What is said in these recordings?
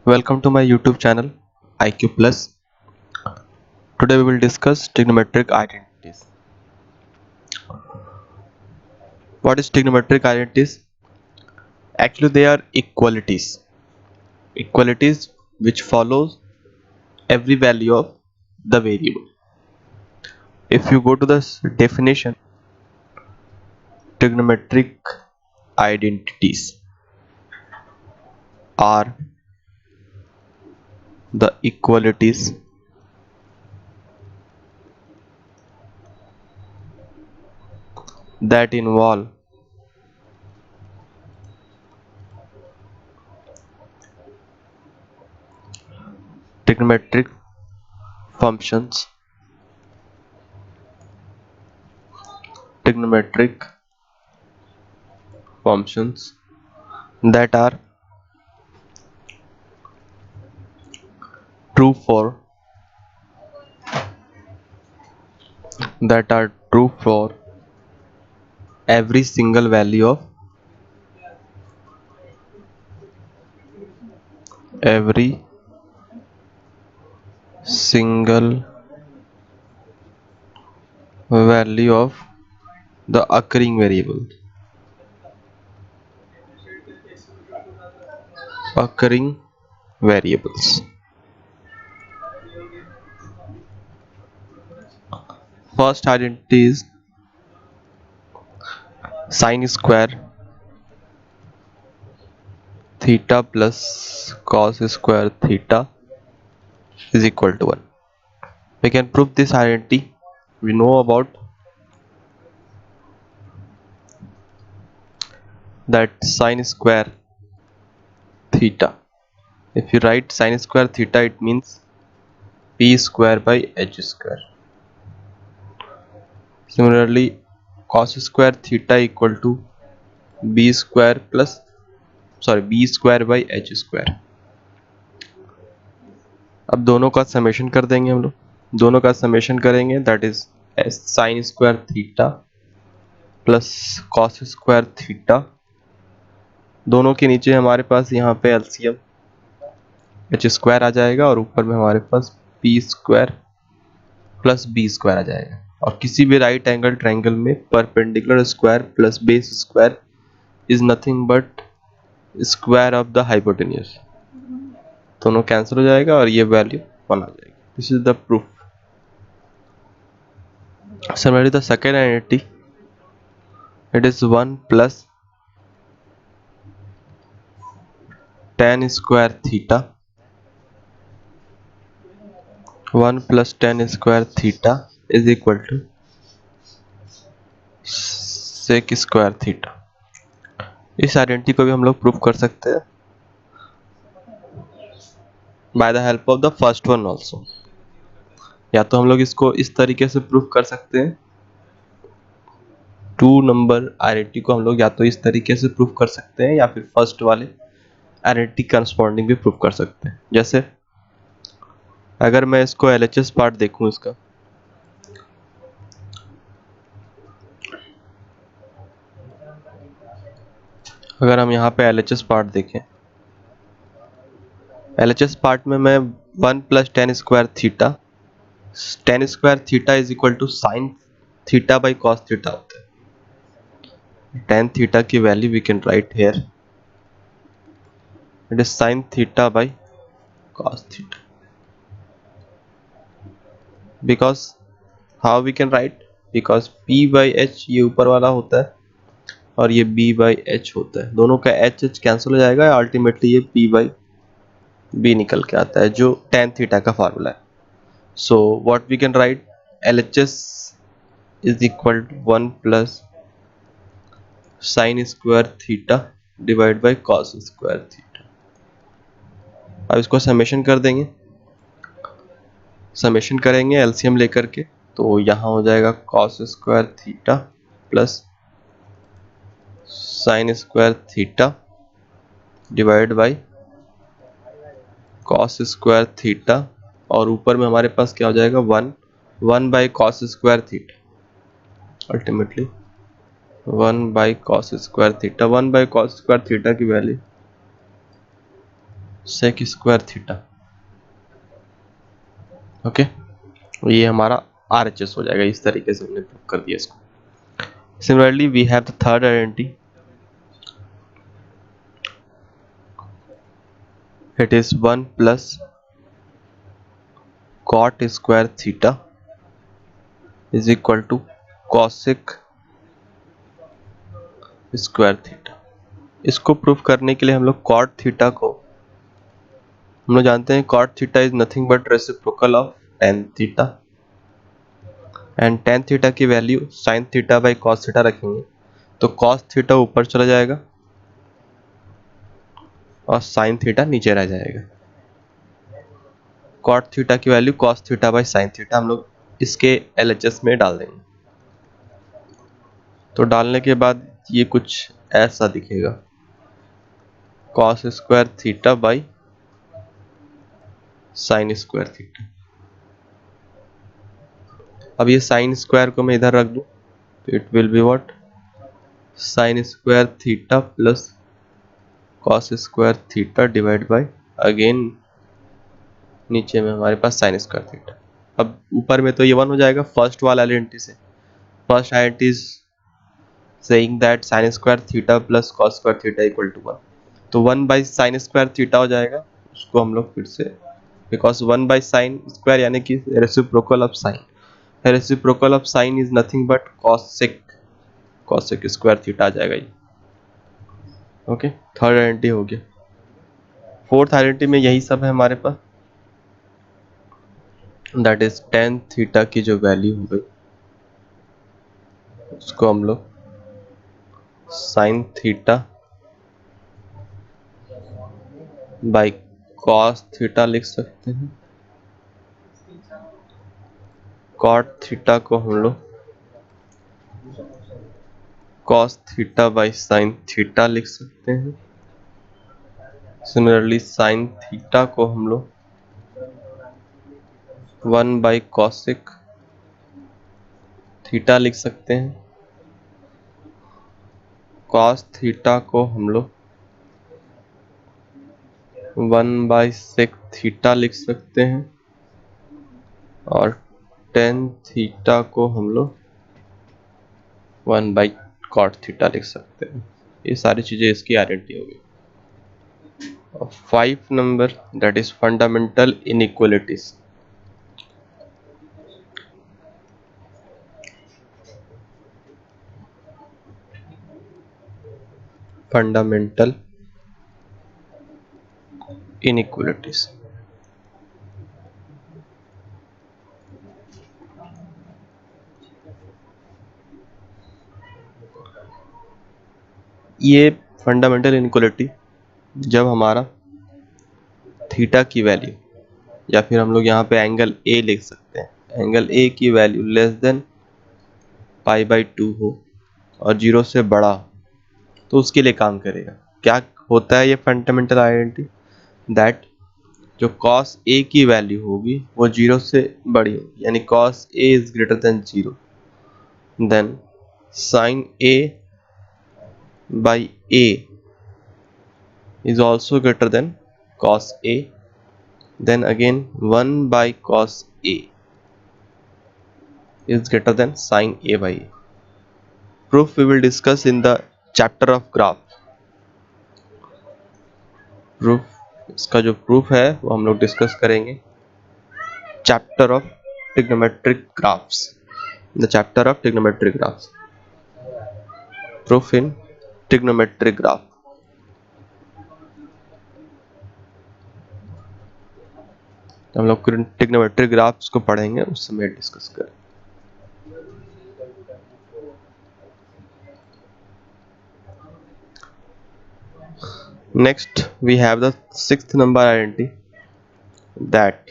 Welcome to my YouTube channel IQ Plus. Today we will discuss trigonometric identities. What is trigonometric identities? Actually they are equalities. Equalities which follows every value of the variable. If you go to the definition, trigonometric identities are the equalities that involve trigonometric functions, trigonometric functions that are true for every single value of every single value of the occurring variables. First identity is sine square theta plus cos square theta is equal to 1. We can prove this identity. We know about that sine square theta. If you write sine square theta, it means p square by h square. Similarly, cos square theta equal to b square by h square. अब दोनों का summation कर देंगे हम लोग, दोनों का summation करेंगे, that is sine square theta plus cos square theta. दोनों के नीचे हमारे पास यहाँ पे एलसीएम एच स्क्वायर आ जाएगा और ऊपर में हमारे पास P square plus B square आ जाएगा। और किसी भी राइट एंगल ट्रायंगल में perpendicular square plus base square is nothing but square of the hypotenuse. दोनों कैंसिल हो जाएगा और ये वैल्यू 1 आ जाएगी। This is the proof. Similarly, the second identity, it is 1 plus tan square theta. 1 plus tan square theta is equal to sec square theta. इस identity को भी हम लोग प्रूव कर सकते हैं by the help of the first one also. या तो हम लोग इसको इस तरीके से प्रूव कर सकते हैं, 2 नंबर आइडेंटिटी को हम लोग या तो इस तरीके से प्रूव कर सकते हैं या फिर फर्स्ट वाले आइडेंटिटी करस्पॉन्डिंग भी प्रूव कर सकते हैं। जैसे अगर मैं इसको एलएचएस पार्ट देखूं इसका, अगर हम यहाँ पे एलएचएस पार्ट देखें, एलएचएस पार्ट में मैं 1 plus tan square theta is equal to sine theta by cos theta होता है। टेन थीटा की value we can write here, it is sine theta by cos theta. Because how we can write, because p by H ये ऊपर वाला होता है और ये b बाई एच होता है। दोनों का एच एच कैंसिल हो जाएगा, अल्टीमेटली ये p बाई b निकल के आता है जो टेन थीटा का फार्मूला है। So what we can write, LHS is equal to 1 plus sine square theta divide by cos square theta. अब इसको समेशन कर देंगे, समेशन करेंगे एलसीएम लेकर के, तो यहाँ हो जाएगा cos square theta plus sine square theta divide by cos square theta और ऊपर में हमारे पास क्या हो जाएगा 1 by cos square theta, ultimately 1 by cos square theta. 1 by cos square theta की value sec square theta. Okay, ये हमारा RHS हो जाएगा। इस तरीके से हमने प्रूव कर दिया इसको। Similarly we have the third identity, it is 1 plus cot square theta is equal to cosec square theta. इसको प्रूफ करने के लिए हम लोग कॉट थीटा को, हम लोग जानते हैं cot theta is nothing but reciprocal of tan theta, and tan theta की value sine theta by cos theta रखेंगे तो कॉस थीटा ऊपर चला जाएगा और साइन थीटा नीचे रह जाएगा। कॉट थीटा की value cos theta by sine theta हम लोग इसके LHS में डाल देंगे। तो डालने के बाद ये कुछ ऐसा दिखेगा, cos square theta by sine square theta. अब ये साइन स्क्वायर को मैं इधर रख दूं तो it will be what, sign square theta plus cos square theta divide by again नीचे में हमारे पास साइन स्क्वायर थीटा। अब ऊपर में तो ये 1 हो जाएगा फर्स्ट वाला आइडेंटिटी से। First identity is saying that sine square theta plus cos square theta equal to 1, तो 1 बाई साइन स्क्वायर थीटा हो जाएगा। उसको हम लोग फिर से, बिकॉज 1 बाई साइन स्क्वायर यानी कि reciprocal of sine, reciprocal of sine is nothing but cosec square theta आ जाएगा ये। ओके, थर्ड आइडेंटिटी हो गया। फोर्थ आइडेंटिटी में यही सब है हमारे पास, दैट इज टेन थीटा की जो वैल्यू हो गई उसको हम लोग sign theta by cos theta लिख सकते हैं। कॉट थीटा को हम लोग cos theta by sine theta लिख सकते हैं। सिमिलरली साइन थीटा को हम लोग 1 बाई कॉसेक थीटा लिख सकते हैं। कॉस थीटा को हम लोग 1 बाई सेक थीटा लिख सकते हैं और टेन थीटा को हम लोग 1 बाई कॉट थीटा लिख सकते हैं। ये सारी चीजें इसकी आइडेंटिटी होगी। 5 number, that is fundamental inequalities. Fundamental inequalities, ये फंडामेंटल इनइक्वालिटी जब हमारा थीटा की वैल्यू, या फिर हम लोग यहाँ पे एंगल ए लिख सकते हैं, एंगल ए की value less than pi by 2 हो और 0 से बड़ा हो तो उसके लिए काम करेगा। क्या होता है ये फंडामेंटल आइडेंटिटी, दैट जो cos a की वैल्यू होगी वो 0 से बड़ी होगी, यानी cos a is greater than 0, then sin a by a is also greater than cos a, then again 1 by cos a is greater than sin a by a. Proof we will discuss in the chapter of graph. Proof, इसका जो proof है वो हम लोग discuss करेंगे chapter of trigonometric graphs, the chapter of trigonometric graphs, proof in trigonometric graph. हम लोग trigonometric graphs को पढ़ेंगे, उस समय डिस्कस करें। Next we have the 6th number identity, that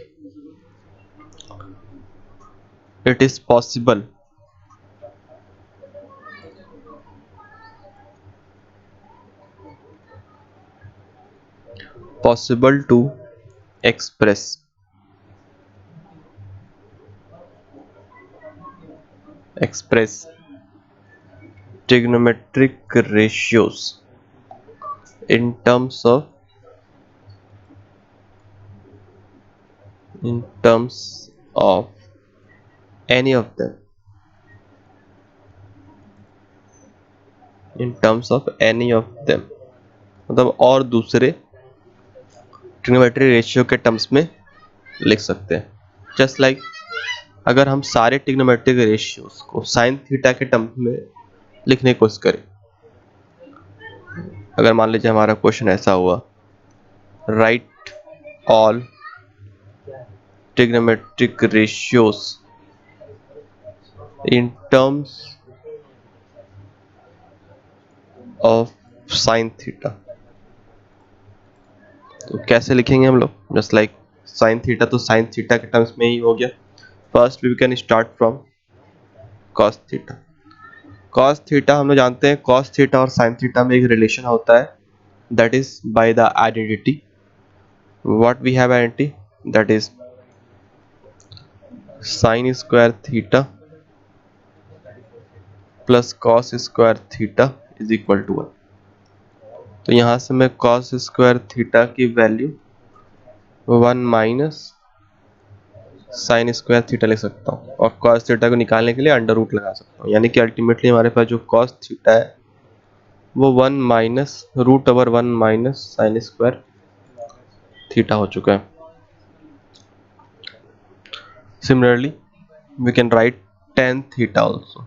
it is possible to express trigonometric ratios in terms of in terms of any of them, in terms of any of them, मतलब और दूसरे trigonometry ratio के terms में लिख सकते हैं. Just like अगर हम सारे ट्रिग्नोमेट्रिक रेशियोज को साइन थीटा के टर्म्स में लिखने की कोशिश करें, अगर मान लीजिए हमारा क्वेश्चन ऐसा हुआ, right all trigonometric ratios in terms of sine theta, तो कैसे लिखेंगे हम लोग? जस्ट लाइक साइन थीटा तो साइन थीटा के टर्म्स में ही हो गया. First we can start from cos theta. Cos theta हम लोग जानते हैं, कॉस थीटा और साइन थीटा में एक रिलेशन होता है, that is by the identity. What we have identity, that is sine square theta plus cos square theta is equal to 1. तो यहां से मैं कॉस स्क्वायर थीटा की value 1 minus sine square theta लिख सकता हूँ, और कॉस थीटा को निकालने के लिए अंडर रूट लगा सकता हूँ, यानी कि अल्टीमेटली हमारे पास जो कॉस थीटा है वो 1 minus root over 1 minus sine square theta हो चुका है. Similarly, we can write tan theta also.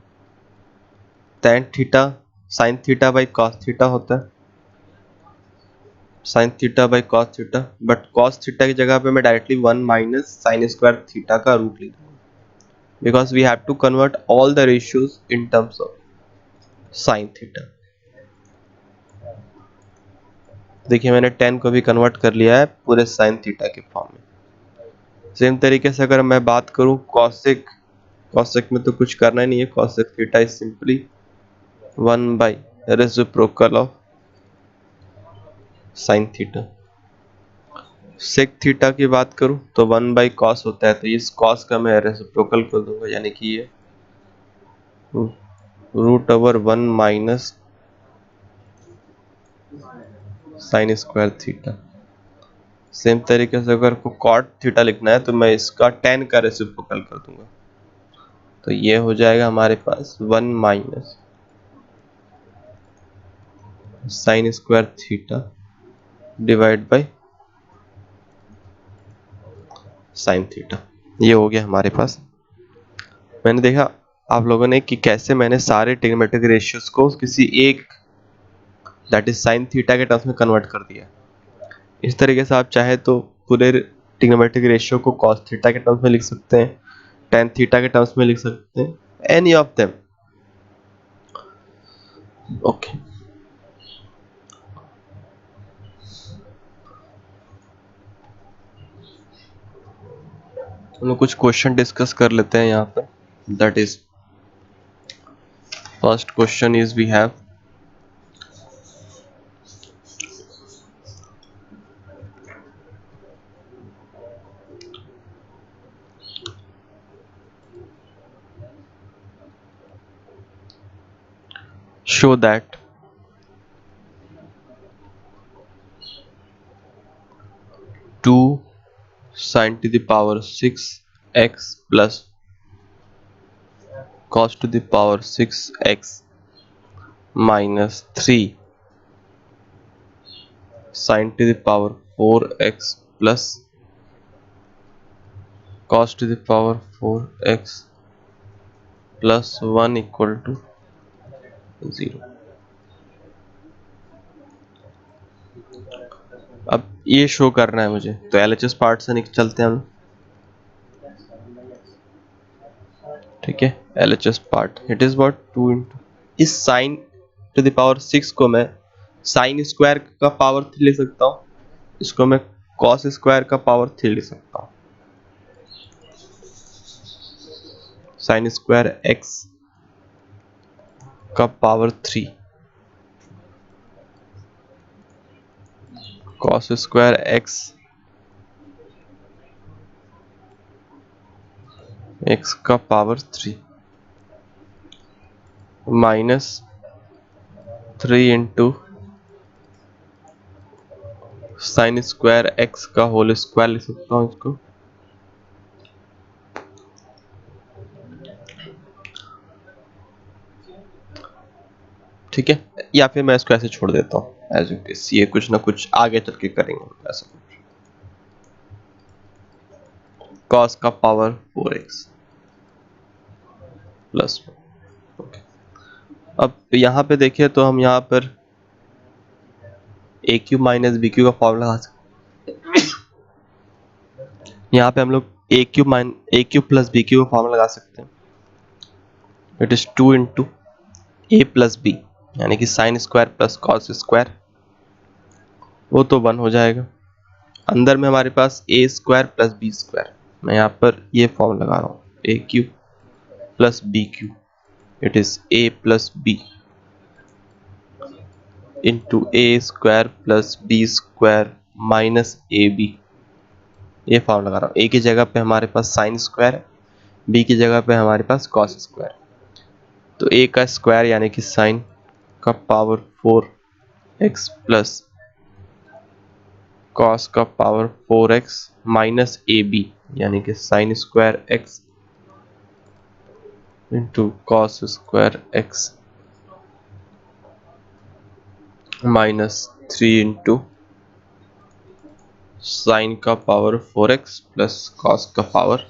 Tan theta sin theta by cos theta होता है, sin theta by cos theta, but cos theta की जगह पे मैं directly 1 minus sine square theta का रूट ले दूंगा, because we have to convert all the ratios in terms of sine theta. देखिए मैंने tan को भी कन्वर्ट कर लिया है पूरे साइन थीटा के फॉर्म में. सेम तरीके से अगर मैं बात करूं कॉसेक, कॉसेक में तो कुछ करना ही नहीं है, cosec theta is simply 1 by reciprocal of sine theta. Sec theta की बात करूं तो 1 बाई कॉस होता है, तो इस कॉस का मैं रेसिप्रोकल कर दूंगा, यानी कि ये root over 1 minus sine square theta. Same तरीके से अगर को कॉट थीटा लिखना है तो मैं इसका tan का रेसिप्रोकल कर दूंगा, तो ये हो जाएगा हमारे पास 1 minus sine square theta divide by sine theta. ये हो गया हमारे पास. मैंने देखा आप लोगों ने कि कैसे मैंने सारे ट्रिग्नोमेट्रिक रेशियोज को किसी एक दैट इज साइन थीटा के टर्म्स में कन्वर्ट कर दिया. इस तरीके से आप चाहे तो पूरे ट्रिग्नोमेट्रिक रेशियो को कॉस थीटा के टर्म्स में लिख सकते हैं, tan थीटा के टर्म्स में लिख सकते हैं, एनी ऑफ देम. ओके, हम लोग कुछ क्वेश्चन डिस्कस कर लेते हैं यहाँ पर. That is first question is we have show that two sin to the power 6x plus cos to the power 6x minus 3 sin to the power 4x plus cos to the power 4x plus 1 equal to 0. अब ये show करना है मुझे, तो LHS part से चलते हैं हम. ठीक है, LHS part it is what 2 into इस साइन टू द पावर 6 को मैं साइन स्क्वायर का पावर 3 ले सकता हूँ, इसको मैं कॉस स्क्वायर का पावर 3 ले सकता हूँ. साइन स्क्वायर x का पावर 3 कॉस स्क्वायर x का power 3 minus 3 into sine square x का होल स्क्वायर लिख सकता हूँ इसको, ठीक है, या फिर मैं इसको ऐसे छोड़ देता हूँ एज इट इज, ये कुछ ना कुछ आगे चल के करेंगे ऐसा कुछ। cos का पावर 4x प्लस 1। ओके, अब यहाँ पे देखिए तो हम यहाँ पर a cube minus b cube का फॉर्मूला लगा सकते हैं। यहाँ पे हम लोग a cube plus b cube का फॉर्मूला लगा सकते हैं। It is 2 into a plus b, यानी कि sine square plus cos square, वो तो 1 हो जाएगा। अंदर में हमारे पास a square plus B square, मैं यहाँ पर ये फॉर्म लगा रहा हूँ, a cube plus b cube, it is a plus b into a square plus B square minus a b. ये फॉर्म लगा रहा हूँ, ए की जगह पे हमारे पास साइन स्क्वायर है, बी की जगह पे हमारे पास कॉस स्क्वायर। तो ए का स्क्वायर यानी कि साइन का पावर 4x प्लस कॉस का power 4x minus a b, यानी कि sine square x into cos square x minus 3 into sine का पावर 4x प्लस कॉस का पावर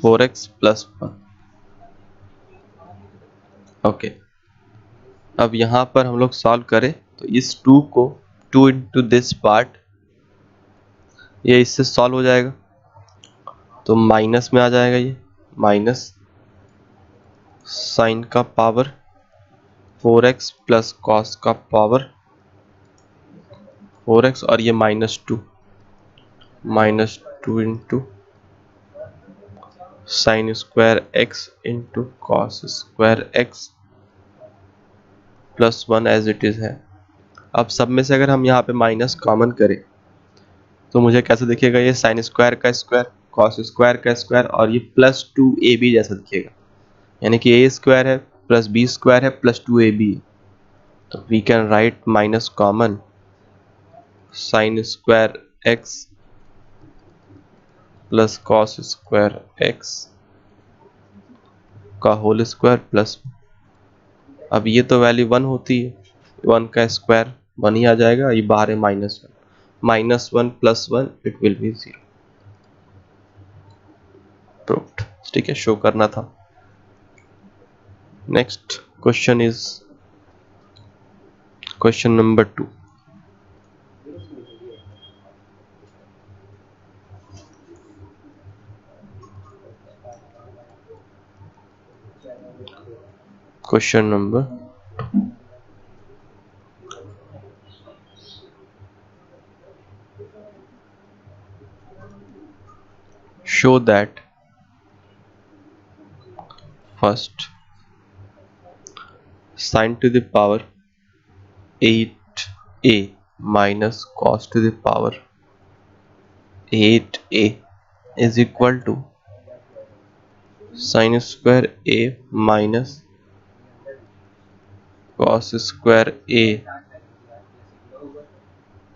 4x प्लस 1। ओके, अब यहाँ पर हम लोग सॉल्व करें तो इस 2 को 2 इंटू दिस पार्ट, ये इससे सॉल्व हो जाएगा तो माइनस में आ जाएगा, ये माइनस साइन का पावर 4x प्लस कॉस का पावर 4x, और ये minus 2 into sine square x into cos square x plus 1 as it is है। अब सब में से अगर हम यहाँ पे माइनस कॉमन करें तो मुझे कैसे दिखेगा, ये साइन स्क्वायर का स्क्वायर कॉस स्क्वायर का स्क्वायर और ये प्लस 2ab जैसा दिखेगा, यानी कि ए स्क्वायर है प्लस बी स्क्वायर है प्लस 2ab। तो we can write minus common sine square x plus cos square x का होल स्क्वायर प्लस, अब ये तो वैल्यू 1 होती है, 1 का स्क्वायर 1 ही आ जाएगा, ये बाहर है -1, -1 plus 1 it will B 0। Proved, ठीक है, शो करना था। Next question is question number 2। Question number show that first sin to the power 8a minus cos to the power 8a is equal to sin square a minus cos square a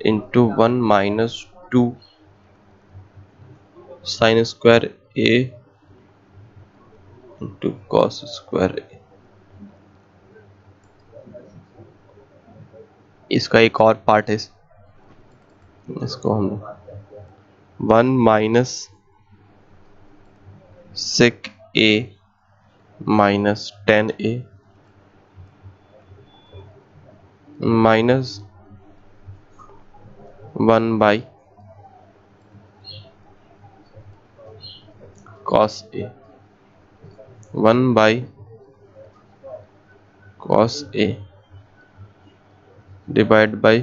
into 1 minus 2 sin square a into cos square a। इसका एक और part है, इसको हम 1 minus sec a minus 10a minus 1 by cos a, 1 by cos a divide by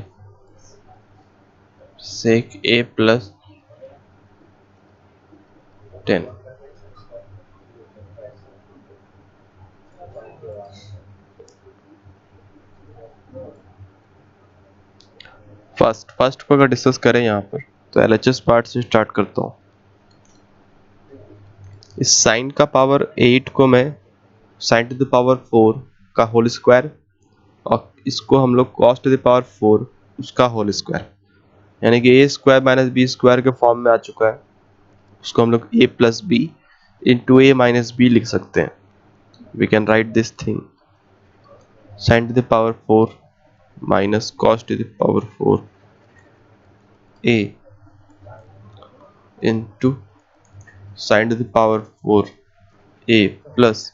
sec a plus 10। First को अगर discuss करें यहाँ पर तो LHS पार्ट से स्टार्ट करता हूँ। इस साइन का पावर 8 को मैं साइन टू द पावर 4 का होल स्क्वायर, और इसको हम लोग कॉस टू द पावर 4 उसका होल स्क्वायर, यानी कि a square minus b square के फॉर्म में आ चुका है, उसको हम लोग a plus b into a minus b लिख सकते हैं। We can write this thing sine to the power 4 minus cos to the power 4 a into sine to the power 4 a plus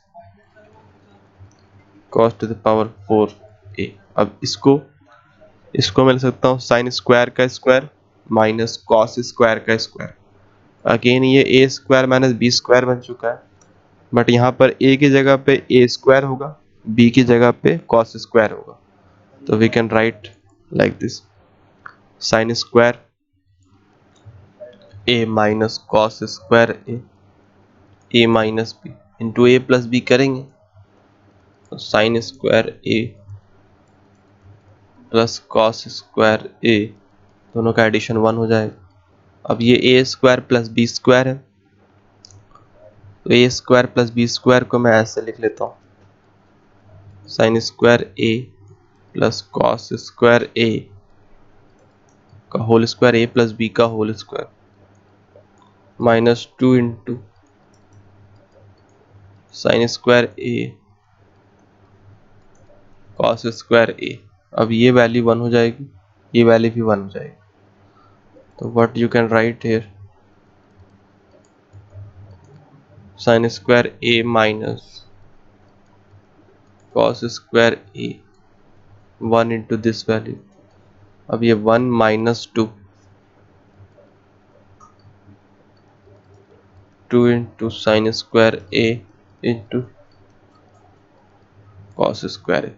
cos to the power 4 a. अब इसको मैं लिख सकता हूँ sine square का स्क्वायर माइनस कॉस स्क्वायर का square. Again ये a square minus b square बन चुका है, बट यहाँ पर ए की जगह पे ए स्क्वायर होगा, बी की जगह पे कॉस स्क्वायर होगा। तो we can write like this, sine square a minus cos square a minus b into a plus b करेंगे तो sine square a plus cos square a, दोनों का एडिशन 1 हो जाएगा। अब ये a square plus B square है, तो a square plus B square को मैं ऐसे लिख लेता हूँ, sine square a plus cos square a का whole square a plus B का whole square minus 2 into sine square a cos square a. अब ये वैल्यू 1 हो जाएगी, ये वैल्यू भी 1 हो जाएगी। तो what you can write here, sign square a minus cos square A 1 into this value. अब ये 1 माइनस 2 इंटू साइन स्क्वायर ए इंटू कॉस स्क्वायर ए।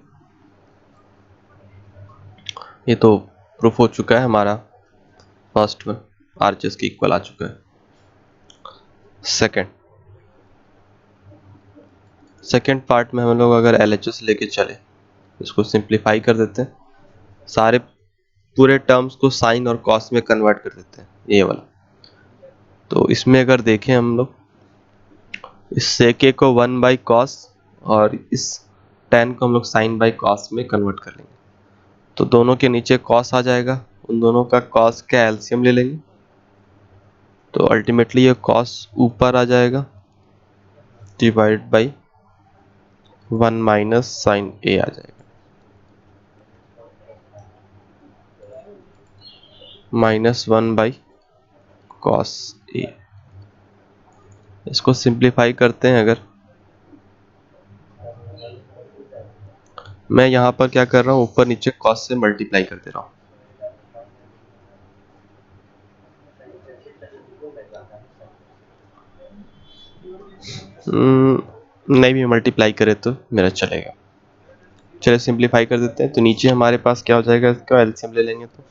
ये तो प्रूफ हो चुका है हमारा, फर्स्ट में आरएचएस की इक्वल आ चुका है। सेकेंड पार्ट में हम लोग अगर एलएचएस लेके चले, इसको सिंप्लीफाई कर देते हैं, सारे पूरे टर्म्स को साइन और कॉस में कन्वर्ट कर देते हैं, ये वाला। तो इसमें अगर देखें हम लोग, इस सेके को 1 बाई कॉस और इस tan को हम लोग साइन बाई कॉस में कन्वर्ट कर लेंगे। तो दोनों के नीचे कॉस आ जाएगा, उन दोनों का कॉस का एलसीएम ले लेंगे, तो अल्टीमेटली ये कॉस ऊपर आ जाएगा डिवाइड बाई 1 माइनस साइन ए आ जाएगा, माइनस 1 बाई कॉस ए। इसको सिंप्लीफाई करते हैं, अगर मैं यहाँ पर क्या कर रहा हूँ, ऊपर नीचे कॉस से मल्टीप्लाई कर दे रहा हूँ। नहीं भी मल्टीप्लाई करे तो मेरा चलेगा। चलिए सिंप्लीफाई कर देते हैं, तो नीचे हमारे पास क्या हो जाएगा, इसका एलसीएम ले लेंगे तो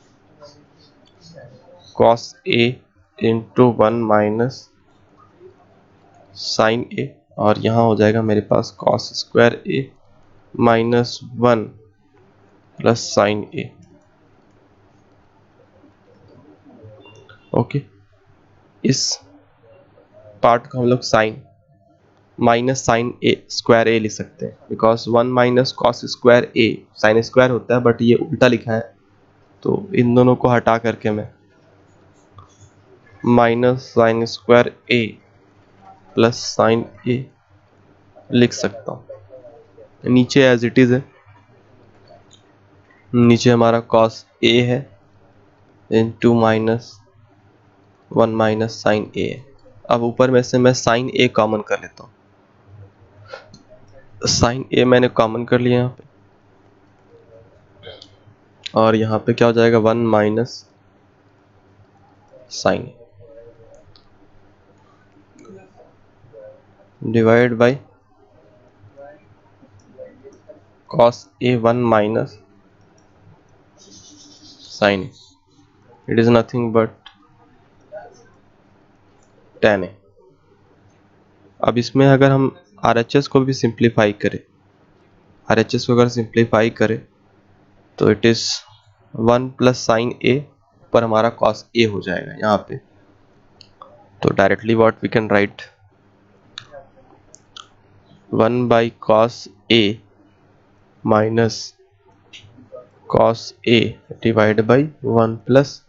cos a into 1 minus sine a, और यहाँ हो जाएगा मेरे पास cos square a minus 1 plus sine a. Okay, इस पार्ट को हम लोग sine minus sine a square a लिख सकते हैं, because 1 minus cos square a sine square होता है, बट ये उल्टा लिखा है, तो इन दोनों को हटा करके मैं minus sine square a plus sine ए लिख सकता हूँ। नीचे एज इट इज है, नीचे हमारा कॉस ए है इंटू माइनस 1 माइनस साइन ए है। अब ऊपर में से मैं साइन ए कॉमन कर लेता हूँ, साइन ए मैंने कॉमन कर लिया यहाँ पे, और यहाँ पे क्या हो जाएगा 1 minus sine divide by cos a 1 minus sine, it is nothing but tan a. अब इसमें अगर हम RHS को भी सिंप्लीफाई करें, RHS को अगर सिंप्लीफाई करें तो it is 1 plus sine a पर हमारा कॉस ए हो जाएगा यहाँ पे। तो directly what we can write, 1 by cos a minus cos a divide by 1 plus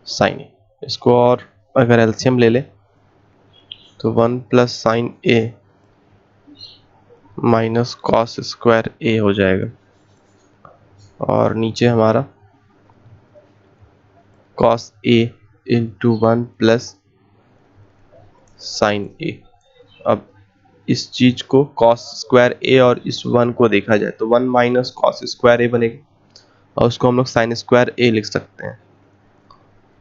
sine a. इसको और अगर एलसीएम ले ले तो 1 plus sine a minus cos square a हो जाएगा, और नीचे हमारा cos a into 1 plus sine a. अब इस चीज को कॉस स्क्वायर ए और इस 1 को देखा जाए तो 1 माइनस कॉस स्क्वायर ए बनेगा, और उसको हम लोग साइन स्क्वायर ए लिख सकते हैं।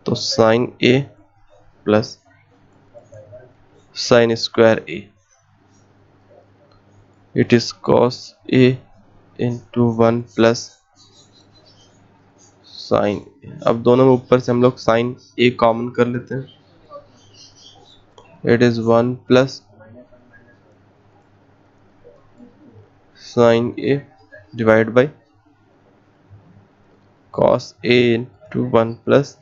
तो sine a plus sine square a, it is cos a into 1 plus sine a. अब दोनों में ऊपर से हम लोग साइन ए कॉमन कर लेते हैं, it is 1 plus sine A divide by cos a into 1 plus,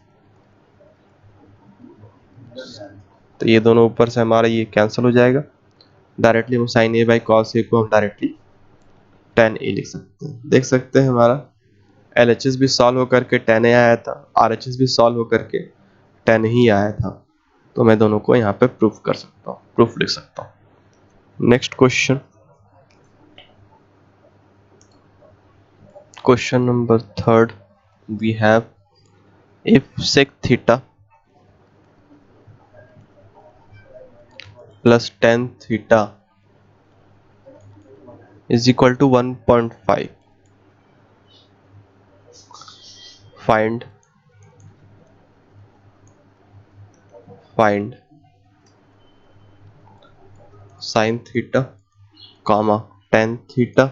तो ये दोनों ऊपर से हमारा ये कैंसिल हो जाएगा। डायरेक्टली हम साइन ए बाई कॉस ए को हम डायरेक्टली tan ए लिख सकते हैं। देख सकते हैं हमारा LHS भी सॉल्व होकर के tan ए आया था, RHS भी सॉल्व होकर के tan ही आया था। तो मैं दोनों को यहाँ पे प्रूफ कर सकता हूँ, प्रूफ लिख सकता हूँ। Next question, question number 3 we have if sec theta plus tan theta is equal to 1.5, find sin theta comma tan theta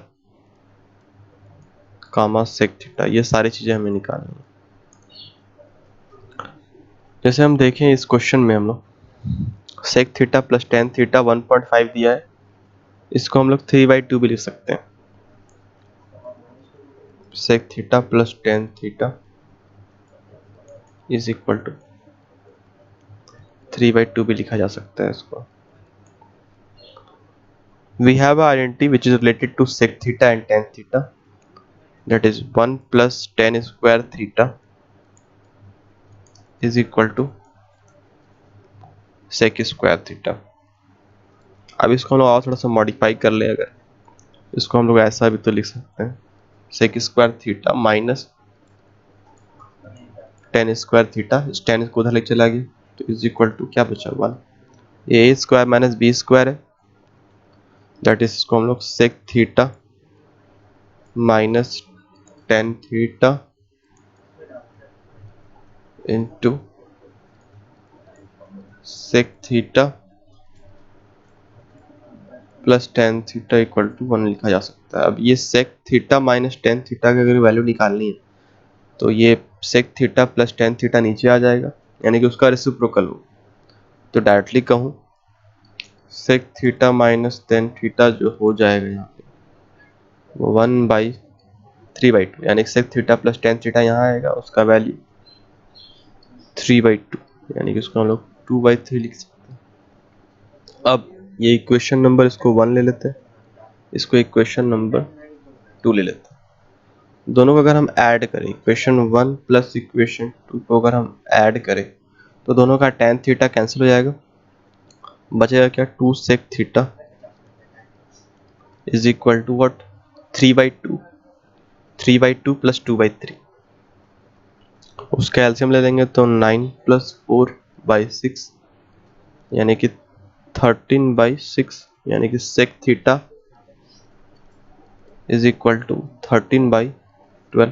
comma sec theta. ये सारी चीजें हमें निकालनी है। जैसे हम देखें इस क्वेश्चन में हम लोग sec theta plus tan theta 1.5 दिया है, इसको हम लोग 3/2 भी लिख सकते हैं। sec theta plus tan theta is equal to 3/2 भी लिखा जा सकता है इसको। We have an identity which is related to sec theta and tan theta, that is 1 plus tan square theta is equal to sec square theta। अब इसको हम लोग और थोड़ा सा मॉडिफाई कर ले, अगर इसको हम लोग ऐसा भी तो लिख सकते हैं sec square theta minus tan square theta, इस tan को उधर ले चला गया तो इज इक्वल टू क्या बचा 1, a square minus b square है, दैट इज इसको हम लोग sec theta minus tan theta into sec theta plus tan theta equal to 1 लिखा जा सकता है। अब ये sec theta minus tan theta की अगर वैल्यू निकालनी है तो ये sec theta plus tan theta नीचे आ जाएगा, यानी कि उसका रेसिप्रोकल हो। तो डायरेक्टली कहूँ sec theta minus tan theta जो हो जाएगा यहाँ पे वो 1/3/2, यानी कि sec theta plus tan theta यहाँ आएगा, उसका वैल्यू 3/2, यानी कि उसको हम लोग 2/3 लिख सकते हैं। अब ये इक्वेशन नंबर इसको 1 ले लेते हैं, इसको इक्वेशन नंबर 2 ले लेते हैं। दोनों को अगर हम ऐड करें, इक्वेशन 1 प्लस इक्वेशन 2 को अगर हम ऐड करें तो दोनों का tan थीटा कैंसिल हो जाएगा, बचेगा क्या 2 sec theta is equal to what 3/2 plus 2/3, उसका एलसीएम ले लेंगे तो 9 प्लस 4/6 यानी कि 13/6, यानी कि sec theta is equal to 13/12।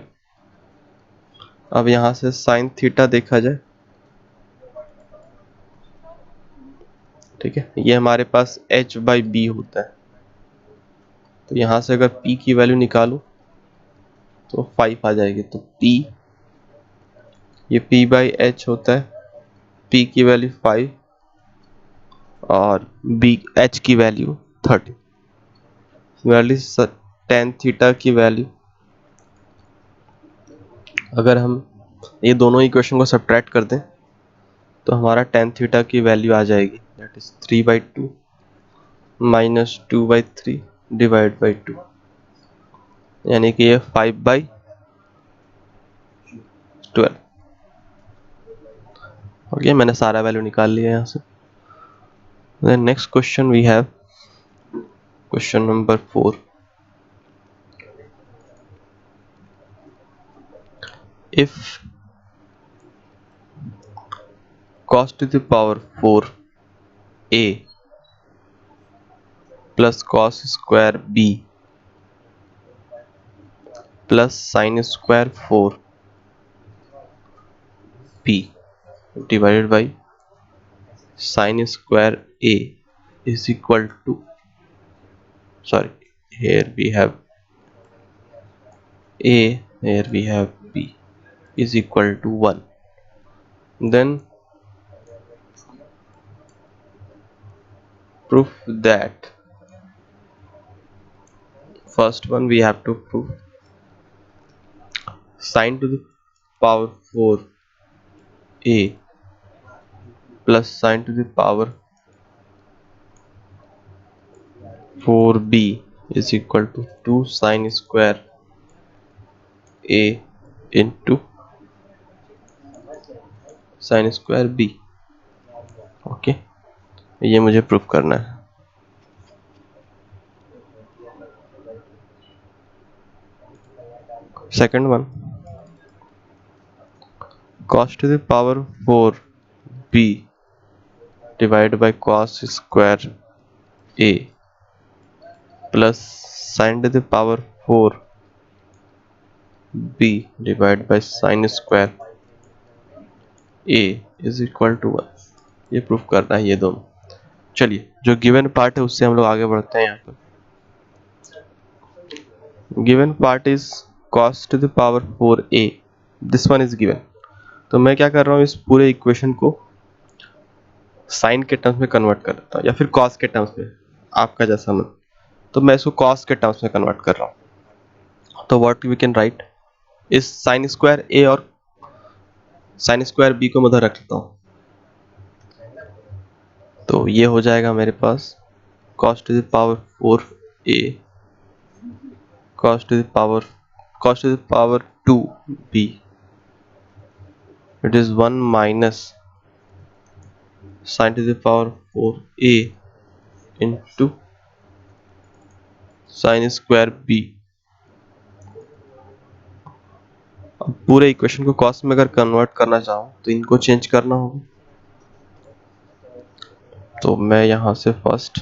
अब यहां से sin थीटा देखा जाए, ठीक है, ये हमारे पास h/b होता है, तो यहां से अगर p की वैल्यू निकालो तो 5 आ जाएगी। तो p, ये p/h होता है, p की वैल्यू 5 और h की वैल्यू 30। वैल्यू tan थीटा की वैल्यू, अगर हम ये दोनों इक्वेशन को सब्ट्रैक्ट कर दें तो हमारा tan थीटा की वैल्यू आ जाएगी, that is 3/2 minus 2/3 divide by 2, यानी कि ये 5/12 हो गया। मैंने सारा वैल्यू निकाल लिया यहाँ से। Next question we have question number 4, if cos to the power 4a plus cos square b plus sin square 4b divided by sin square a is equal to, sorry, here we have a, here we have b, is equal to 1, then prove that, first one we have to prove sin to the power 4a plus sin to the power 4b is equal to 2 sin square a into sin square b. Okay, ये मुझे proof करना है. Second one, cos to the power 4b divided by cos square a plus sin to the power 4b divided by sin square a is equal to 1. ये proof करना है ये दोनों. चलिए, जो गिवन पार्ट है उससे हम लोग आगे बढ़ते हैं. यहाँ पर given part is cos to the power 4a, this one is given. तो मैं क्या कर रहा हूँ, इस पूरे इक्वेशन को साइन के टर्म्स में कन्वर्ट कर देता हूँ या फिर कॉस के टर्म्स में, आपका जैसा मन. तो मैं इसको कॉस के टर्म्स में कन्वर्ट कर रहा हूँ. तो व्हाट वी कैन राइट इस साइन स्क्वायर ए और साइन स्क्वायर बी को मैं उधर रख लेता हूँ. तो ये हो जाएगा मेरे पास cos to the power 4a cos to the power 2b, it is 1 minus sin to the power 4a into sin square b. अब पूरे इक्वेशन को cos में अगर कन्वर्ट करना चाहूँ तो इनको चेंज करना होगा. तो मैं यहां से फर्स्ट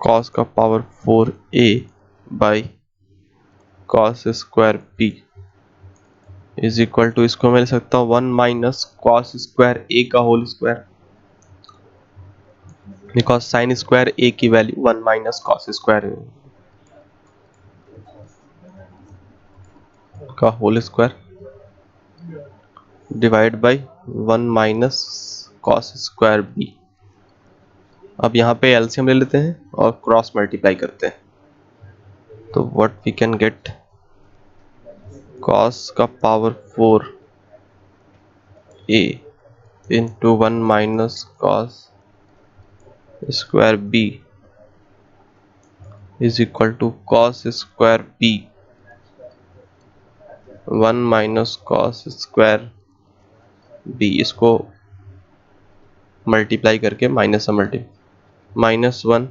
cos का power 4a by cos square b is equal to, इसको मैं ले सकता हूँ 1 माइनस cos स्क्वायर a का whole square, because sine square a की वैल्यू 1 माइनस cos स्क्वायर का whole square divide by 1 minus cos square b. अब यहाँ पे एलसीएम ले लेते हैं और क्रॉस मल्टीप्लाई करते हैं. तो what we can get, cos का power 4a into 1 minus cos square b is equal to cos square b 1 minus cos square b, इसको मल्टीप्लाई करके माइनस माइनस 1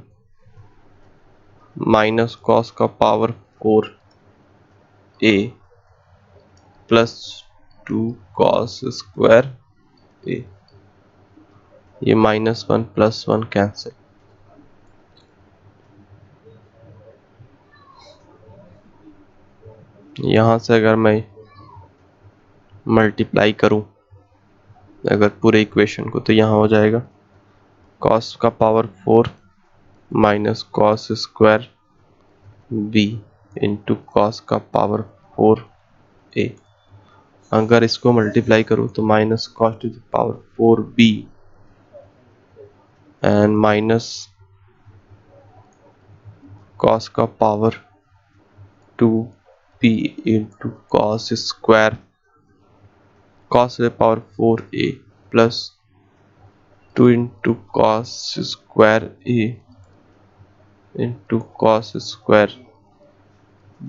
माइनस cos का power 4a plus 2 cos square a. ये minus 1 plus 1 cancel. यहां से अगर मैं multiply करूं अगर पूरे इक्वेशन को, तो यहाँ हो जाएगा cos का power 4 minus cos square b into cos का पावर 4a. अगर इसको मल्टीप्लाई करूँ तो minus cos to the power 4b and minus cos का power 2b into cos square cos to the power 4a plus 2 into cos square a into cos square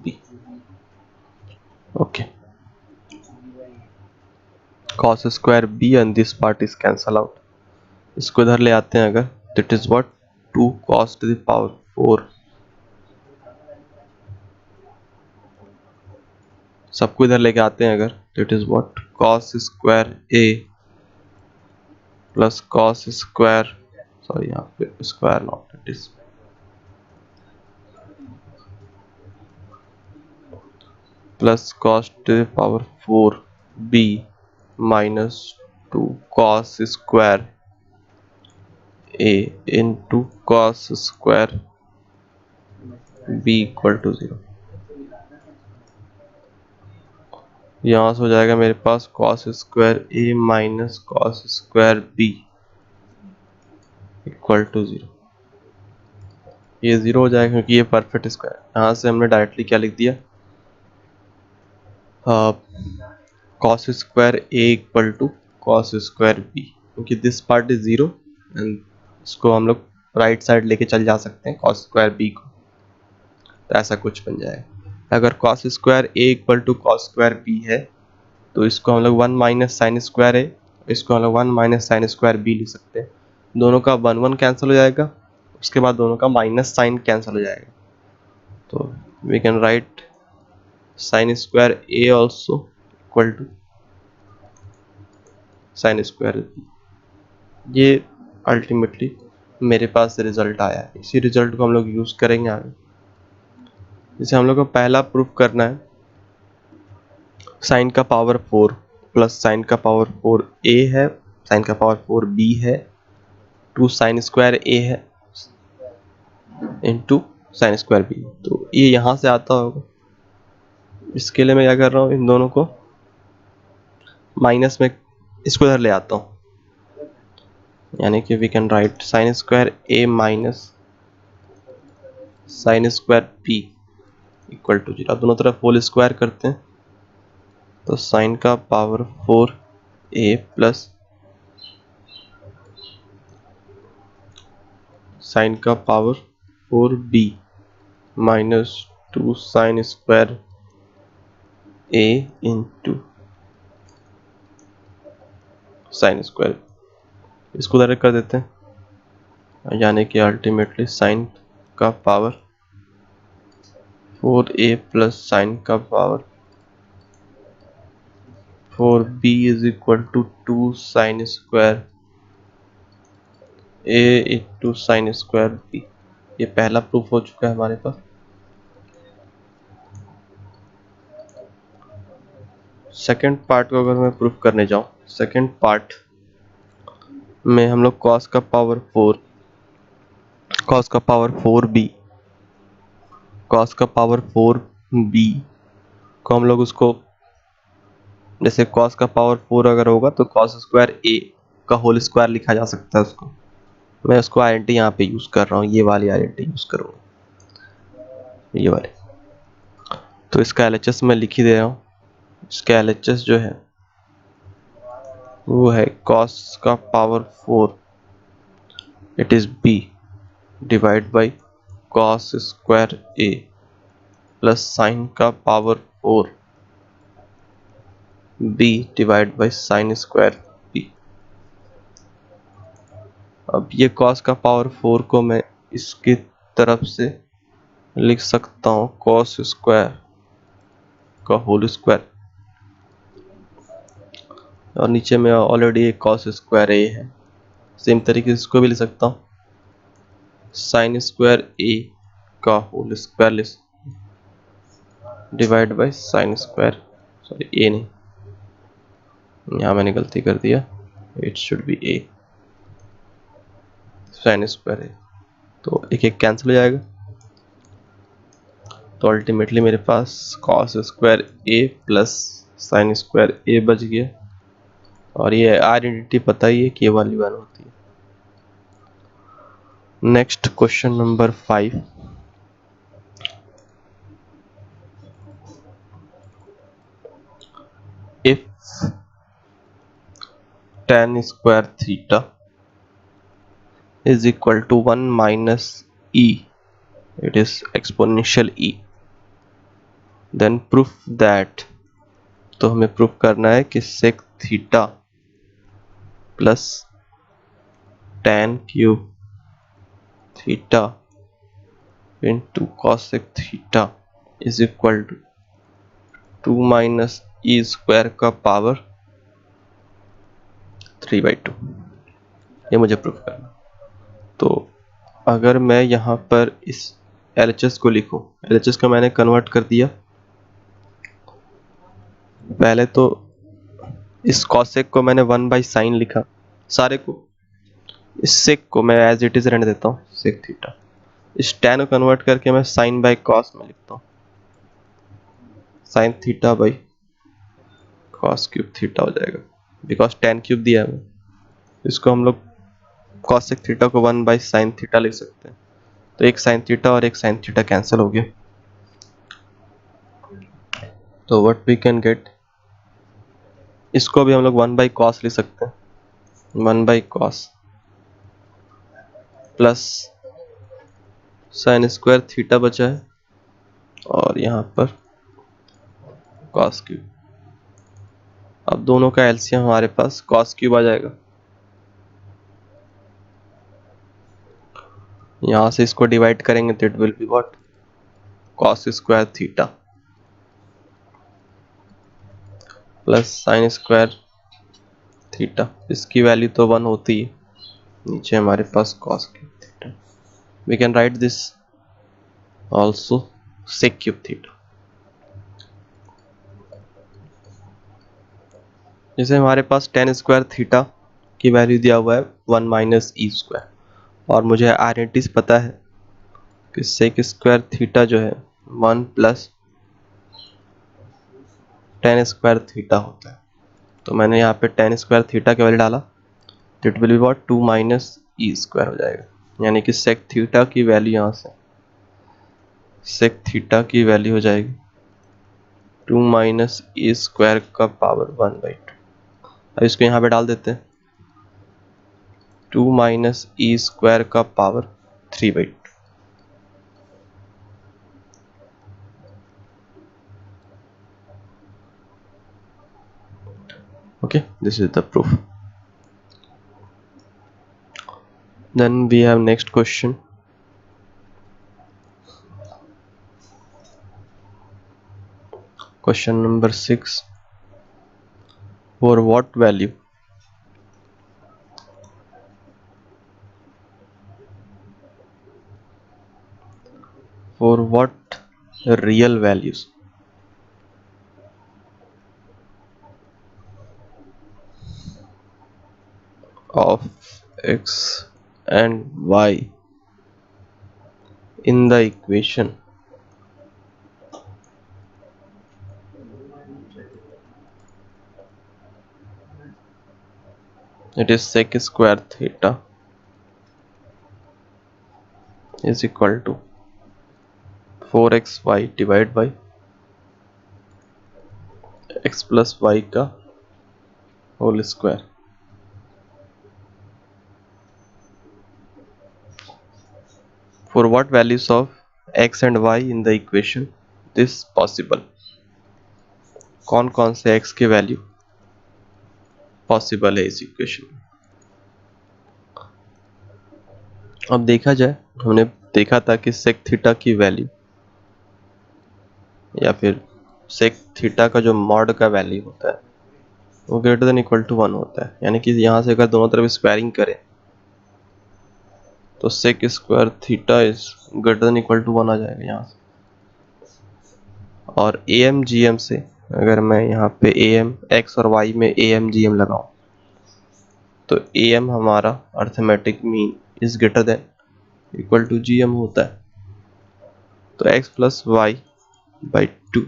b. Okay, cos square b and this part is cancel out. इसको इधर ले आते हैं अगर, that is what 2 cos to the power 4, सबको इधर लेके आते हैं अगर, तो it is what cos square a plus cos square, sorry यहाँ पे square not, it is plus cos to the power 4b minus 2 cos square a into cos square b equal to 0। यहाँ से हो जाएगा मेरे पास cos square a minus cos square b equal to 0। ये 0 हो जाएगा क्योंकि ये परफेक्ट स्क्वायर। यहाँ से हमने डायरेक्टली क्या लिख दिया, cos square a equal to cos square b, क्योंकि दिस पार्ट इज 0 एंड इसको हम लोग राइट साइड लेके चल जा सकते हैं cos स्क्वायर b को, तो ऐसा कुछ बन जाएगा। अगर cos square a equal to cos square b है तो इसको हम लोग 1 माइनस साइन स्क्वायर a, इसको हम लोग 1 माइनस साइन स्क्वायर b लिख सकते हैं। दोनों का 1 1 कैंसिल हो जाएगा, उसके बाद दोनों का माइनस साइन कैंसिल हो जाएगा, तो we can write sine square a also equal to sine square b। ये अल्टीमेटली मेरे पास रिजल्ट आया है, इसी रिजल्ट को हम लोग यूज करेंगे आगे। जैसे हम लोग को पहला प्रूफ करना है साइन का पावर 4 प्लस साइन का पावर 4 a है, साइन का पावर 4 b है, टू साइन स्क्वायर a है इंटू साइन स्क्वायर b, तो ये यहाँ से आता होगा। इसके लिए मैं क्या कर रहा हूँ, इन दोनों को माइनस में इसको इधर ले आता हूँ, यानी कि we can write sine square a minus sine square b equal to 0। दोनों तरफ होल स्क्वायर करते हैं, तो साइन का पावर 4a प्लस साइन का power 4b minus 2 sine square a into sine square, इसको डायरेक्ट कर देते हैं, यानी कि अल्टीमेटली साइन का पावर 4a प्लस साइन का power 4b is equal to 2 sine square a into sine square b। ये पहला प्रूफ हो चुका है हमारे पास। सेकंड पार्ट को अगर मैं प्रूफ करने जाऊं, सेकंड पार्ट में हम लोग cos का पावर 4b cos का पावर 4b को हम लोग उसको, जैसे cos का पावर 4 अगर होगा तो cos स्क्वायर a का होल स्क्वायर लिखा जा सकता है उसको। मैं उसको आइडेंटिटी यहाँ पे यूज कर रहा हूँ, ये वाली आइडेंटिटी यूज करूँगा, ये वाली। तो इसका LHS मैं लिख ही दे रहा हूँ। इसका LHS जो है वो है cos का power 4 it is b divide by cos square a plus sine का power 4 b divide by sine square b। अब ये cos का पावर 4 को मैं इसकी तरफ से लिख सकता हूँ cos स्क्वायर का होल स्क्वायर, और नीचे में ऑलरेडी एक cos स्क्वायर a है। सेम तरीके से इसको भी लिख सकता हूँ साइन स्क्वायर a का whole square divide by sine square, sorry a नहीं, यहाँ मैंने गलती कर दिया, it should be a, sine square a। तो एक एक कैंसिल हो जाएगा, तो अल्टीमेटली मेरे पास cos square a plus sine square a बच गया, और ये आइडेंटिटी पता ही है कि ये वाली 1 होती है। Next question number 5, if tan square theta is equal to 1 minus e, it is exponential e, then proof that, तो हमें प्रूफ करना है कि sec theta plus tan cube theta into cosec theta is equal to 2 minus e square का power 3/2। ये मुझे proof करना। तो अगर मैं यहाँ पर इस LHS को लिखूं, LHS को मैंने कन्वर्ट कर दिया। पहले तो इस कॉसेक को मैंने 1/sin लिखा सारे को, इस सेक को मैं एज इट इज रहने देता हूँ सेक थीटा। इस tan को कन्वर्ट करके मैं sin बाई कॉस में लिखता हूँ, sin theta by cos cube theta हो जाएगा, बिकॉज tan क्यूब दिया है। इसको हम लोग कॉसेक थीटा को 1/sin थीटा लिख सकते हैं। तो एक sin थीटा और एक sin थीटा कैंसिल हो गया। तो व्हाट वी कैन गेट, इसको भी हम लोग 1/cos लिख सकते हैं, 1/cos plus sin square theta बचा है और यहाँ पर cos क्यूब। अब दोनों का एलसीएम हमारे पास cos क्यूब आ जाएगा। यहाँ से इसको डिवाइड करेंगे तो it will be what, cos square theta plus sin square theta. इसकी वैल्यू तो 1 होती है, नीचे हमारे पास cos cube theta. We can write this also sec cube theta. जैसे हमारे पास tan स्क्वायर थीटा की वैल्यू दिया हुआ है 1 माइनस ई स्क्वायर, और मुझे आइडेंटिटीज पता है कि sec स्क्वायर थीटा जो है 1 प्लस tan स्क्वायर थीटा होता है। तो मैंने यहाँ पे tan स्क्वायर थीटा की वैल्यू डाला, तो it will be what 2 minus e square हो जाएगा। यानी कि sec थीटा की वैल्यू यहाँ से sec थीटा की वैल्यू हो जाएगी 2 माइनस ई स्क्वायर का पावर 1/2। अब इसको यहाँ पे डाल देते हैं, 2 माइनस ई स्क्वायर का power 3/2। Okay, this is the proof. Then we have next question. Question number 6. For what value real values of x and y in the equation it is sec square theta is equal to 4xy divided by x plus y का whole square। For what values of x and y in the equation this possible, कौन कौन से x की value possible है इस equation में। अब देखा जाए, हमने देखा था कि sec थीटा की वैल्यू या फिर sec थीटा का जो मॉड का वैल्यू होता है वो ग्रेटर देन इक्वल टू 1 होता है। यानी कि यहाँ से अगर दोनों तरफ स्क्वायरिंग करें तो sec square theta is greater than equal to 1 आ जाएगा यहाँ से। और AMGM से अगर मैं यहाँ पे AM x और y में AMGM लगाऊं तो AM हमारा arithmetic mean is greater than equal to GM होता है। तो x plus y by 2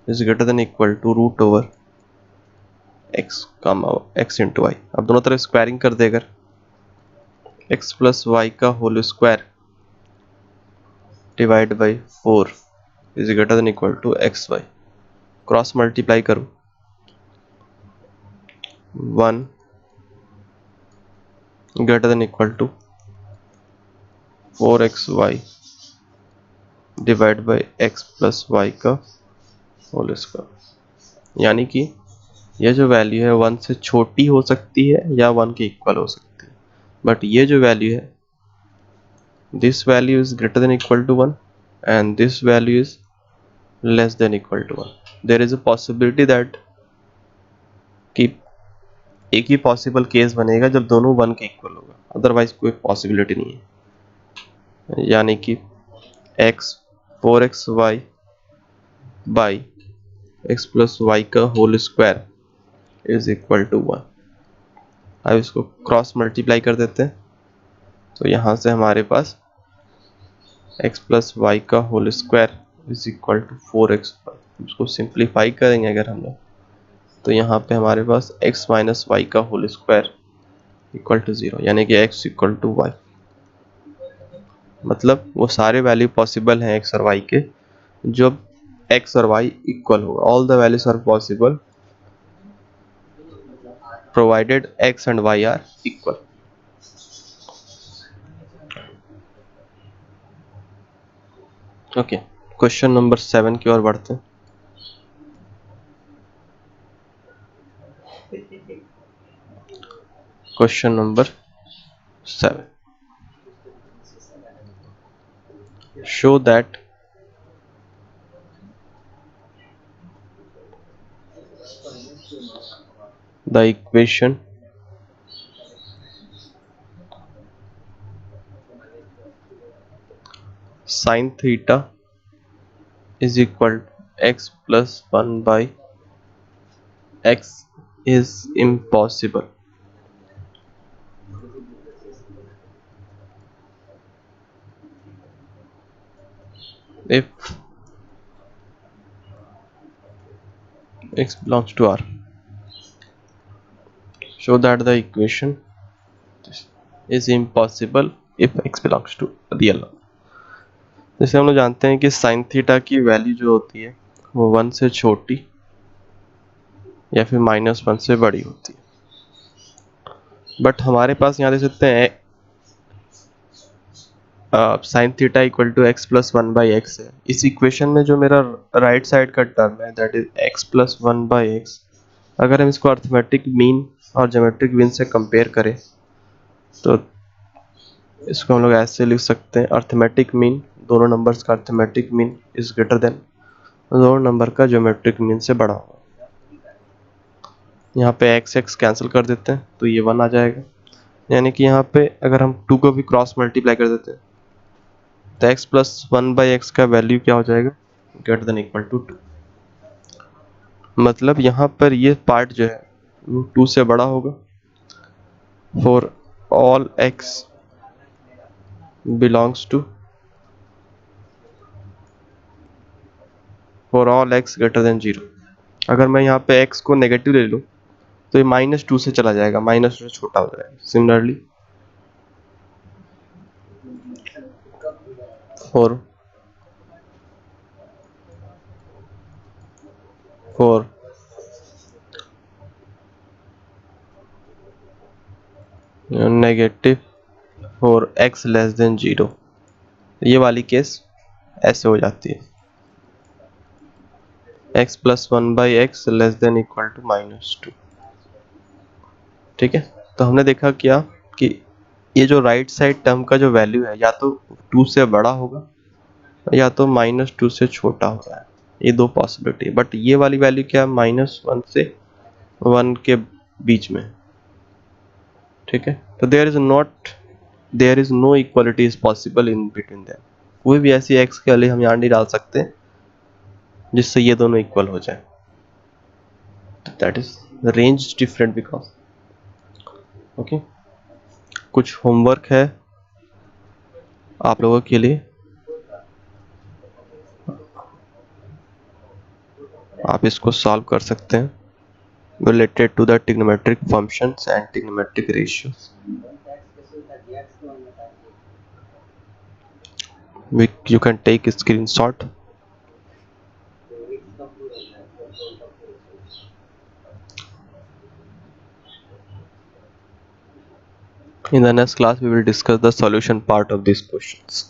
is greater than equal to root over x into y. अब दोनों तरफ स्क्वायरिंग कर दे, अगर x प्लस वाई का whole square divide by 4 is greater than equal to x y, cross multiply करूं 1 greater than equal to 4xy divide by x plus y का whole square. यानी कि यह जो वैल्यू है 1 से छोटी हो सकती है या 1 के इक्वल हो सकती है, बट ये जो वैल्यू है this value is greater than equal to 1 and this value is less than equal to 1. There is a possibility that कि एक ही पॉसिबल केस बनेगा जब दोनों 1 के इक्वल होगा, अदरवाइज कोई पॉसिबिलिटी नहीं है। यानी कि x 4xy by x plus y का whole square is equal to 1। अब इसको क्रॉस मल्टीप्लाई कर देते हैं, तो यहाँ से हमारे पास x प्लस वाई का whole square is equal to 4x। उसको सिंप्लीफाई करेंगे अगर हम लोग, तो यहाँ पे हमारे पास x माइनस वाई का होल स्क्वायर इक्वल टू 0, यानी कि x इक्वल टू वाई। मतलब वो सारे वैल्यू पॉसिबल हैं x और y के जब x और y इक्वल होगा। All the values are possible provided x and y are equal. Okay, question number 7 की ओर बढ़ते हैं। Question number 7, show that the equation sin theta is equal to x plus 1 by x is impossible if x belongs to R. Show that the equation is impossible if x belongs to real number. जैसे हम लोग जानते हैं कि sine theta की value जो होती है वो 1 से छोटी या फिर -1 से बड़ी होती है। बट हमारे पास यहाँ देख सकते हैं sine theta equal to x plus 1 by x है। इस इक्वेशन में जो मेरा राइट साइड का टर्म है that is x plus 1 by x, अगर हम इसको अर्थमेटिक मीन और ज्योमेट्रिक मीन से कंपेयर करें तो इसको हम लोग ऐसे लिख सकते हैं, अर्थमेटिक मीन दोनों नंबर्स का arithmetic mean is greater than दोनों नंबर का ज्योमेट्रिक मीन से बड़ा होगा। यहाँ पे एक्स एक्स कैंसिल कर देते हैं तो ये 1 आ जाएगा, यानी कि यहाँ पे अगर हम 2 को भी क्रॉस मल्टीप्लाई कर देते हैं तो x प्लस 1 बाई एक्स का वैल्यू क्या हो जाएगा, ग्रेटर देन इक्वल टू 2। मतलब यहाँ पर ये पार्ट जो है वो 2 से बड़ा होगा for all x belongs to for all x greater than 0। अगर मैं यहाँ पे x को नेगेटिव ले लूँ तो ये -2 से चला जाएगा, -2 से छोटा हो जाएगा। Similarly for negative for x less than 0, ये वाली केस ऐसे हो जाती है, x plus 1 by x less than equal to -2। ठीक है, तो हमने देखा क्या कि ये जो राइट साइड टर्म का जो वैल्यू है या तो 2 से बड़ा होगा या तो -2 से छोटा हो रहा है, ये दो पॉसिबिलिटी। बट ये वाली वैल्यू क्या है, -1 से 1 के बीच में। ठीक है, तो there is no equality is possible in between them. कोई भी ऐसी एक्स की वैल्यू हम यहाँ नहीं डाल सकते जिससे ये दोनों इक्वल हो जाए। That is range different because okay. कुछ होमवर्क है आप लोगों के लिए, आप इसको सॉल्व कर सकते हैं related to the trigonometric functions and trigonometric ratios. You can take a screenshot. In the next class, we will discuss the solution part of these questions.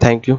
Thank you.